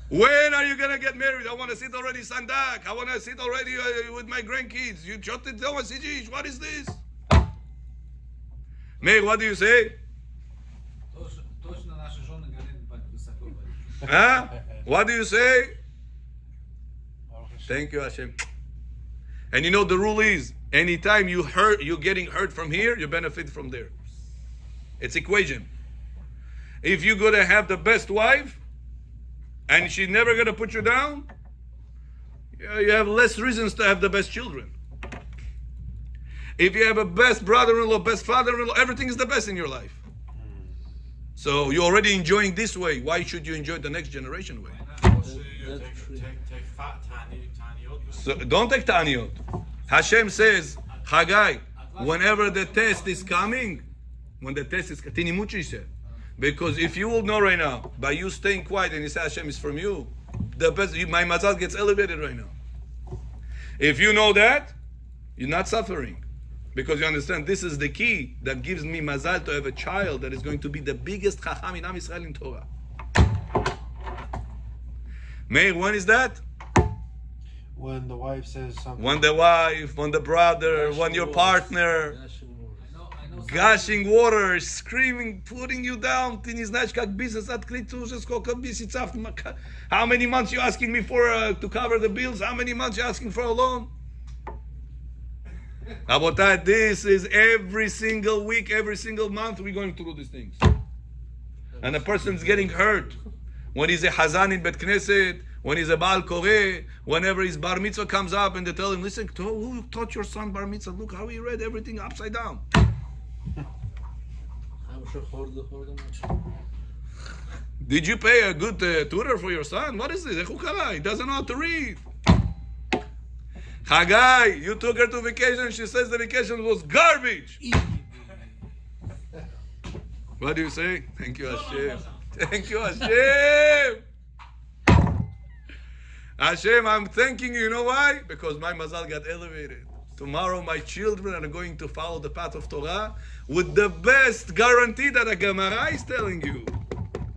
When are you going to get married? I want to sit already Sandak. I want to sit already with my grandkids. You что ты дома сидишь? What is this? Meir, what do you say? Точно наши жены говорят высоко. Huh? What do you say? Thank you, Hashem. And you know the rule is, anytime you're getting hurt from here, you benefit from there. It's equation. If you're gonna have the best wife, and she's never gonna put you down, you have less reasons to have the best children. If you have a best brother-in-law, best father-in-law, everything is the best in your life. So you're already enjoying this way. Why should you enjoy the next generation way? Take fat tiny. So don't take ta'aniyot. Hashem says, Chagai, whenever the test is coming, when the test is tinimuchi said, because if you will know right now, by you staying quiet and you say Hashem is from you, the best, my mazal gets elevated right now. If you know that, you're not suffering. Because you understand, this is the key that gives me mazal to have a child that is going to be the biggest chacham in Am Yisrael in Torah. Meir, when is that? When the wife says something. When the wife, when the brother, when your partner, I know gushing water, screaming, putting you down. Ты не знаешь, как бизнес открыть уже сколько месяцев. How many months you asking me for to cover the bills? How many months you asking for a loan? Rabotai, this is every single week, every single month we're going through these things. And a person's getting hurt. When he's a Hazan in Bet Knesset, when he's a Baal Koreh, whenever his Bar Mitzvah comes up and they tell him, listen, who taught your son Bar Mitzvah? Look how he read everything upside down. Did you pay a good tutor for your son? What is this? He doesn't know how to read. Chagai, you took her to vacation. She says the vacation was garbage. What do you say? Thank you, Hashem. Thank you, Hashem. Hashem, I'm thanking you. You know why? Because my mazal got elevated. Tomorrow my children are going to follow the path of Torah with the best guarantee that a Gemara is telling you.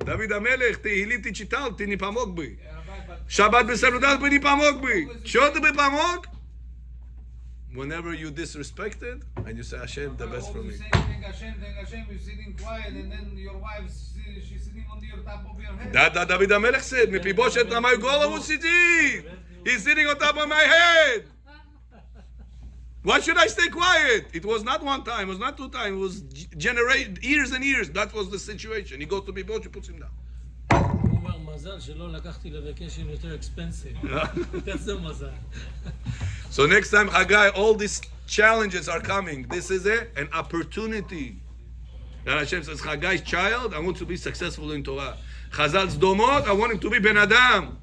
David HaMelech, תהילים תצ'יטל, תני פמוק בי. שבת בסעודת בני פמוק בי. שוט בפמוק. Whenever you disrespected, and you say, Hashem, the best for me. Thank Hashem, you're sitting quiet, and then your wife, she's sitting on your top of your head. That David HaMelech said, מפי בושת רמי גולה וסיתי. He's sitting on top of my head. Why should I stay quiet? It was not one time, it was not two times, it was years and years. That was the situation. He goes to Bibosh, he puts him down. הוא אומר, מזל שלא לקחתי לווקיישן יותר אקספנסיב. זה מזל. So next time, Hagai, all these challenges are coming. This is an opportunity. And Hashem says, Hagai's child, I want to be successful in Torah. Chazal's domot, I want him to be Ben Adam.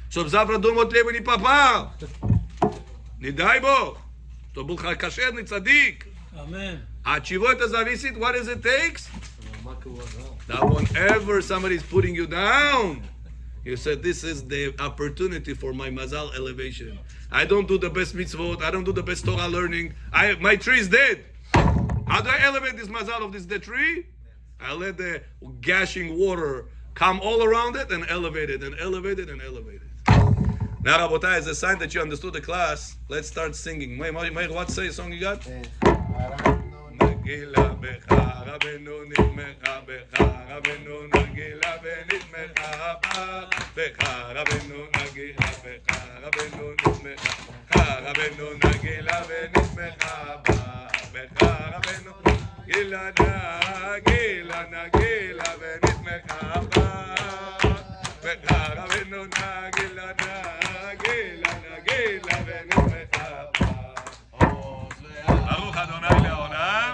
So Zavra domot lebeni papa. Nidai bo. To bul kasher ni tzadik. אמן. Achivot azavisit, what does it take? That whenever somebody's putting you down, you said, this is the opportunity for my mazal elevation. I don't do the best mitzvot. I don't do the best Torah learning. My tree is dead. How do I elevate this mazal of this dead tree? I let the gushing water come all around it and elevate it and elevate it and elevate it. Now, Rabotai, as a sign that you understood the class, let's start singing. Meir, what say song you got? נגילה בך, רבנו נתמכה בך, רבנו נגילה ונתמכה בך, רבנו נגילה בך, רבנו נתמכה, רבנו נגילה ונתמכה בך, רבנו נגילה נגילה ונתמכה בך, רבנו נגילה נגילה ונתמכה ברוך אדוני לעולם